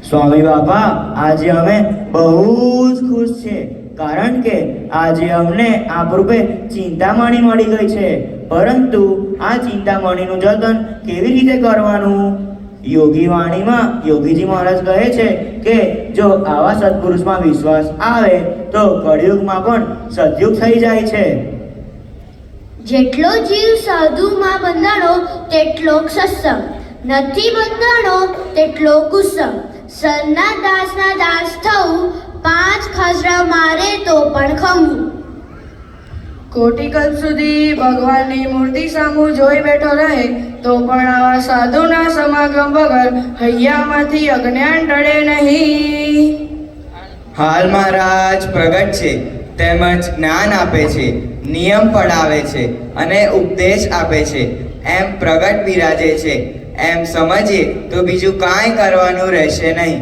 સ્વામી બાપા, આજે અમે બહુ જ ખુશ છે, કારણ કે આજે અમને આપરૂપે ચિંતામણી મળી ગઈ છે. પરંતુ આ ચિંતામણીનું જતન કેવી રીતે કરવાનું? યોગી વાણીમાં યોગીજી મહારાજ કહે છે કે જો આવા સત્પુરુષમાં વિશ્વાસ આવે તો કળિયુગમાં પણ સતયુગ થઈ જાય છે. જેટલો જીવ સાધુમાં બંધાણો તેટલો સત્સંગ, નથી બંધાણો તેટલો કુસંગ. સરના દાસના દાસ થવું, 5 ખસરા મારે તો પણ ખમવું. કોટિકલ્પ સુધી ભગવાનની મૂર્તિ સામું જોઈ બેઠો રહે તો પણ આવા સાધુના સમાગમ વગર હૈયામાંથી અજ્ઞાન ટળે નહીં. હાલ મહારાજ પ્રગટ છે, તેમજ જ્ઞાન આપે છે, નિયમ પડાવે છે અને ઉપદેશ આપે છે. એમ પ્રગટ બિરાજે છે, એમ સમજીએ તો બીજું કાંઈ કરવાનું રહેશે નહીં.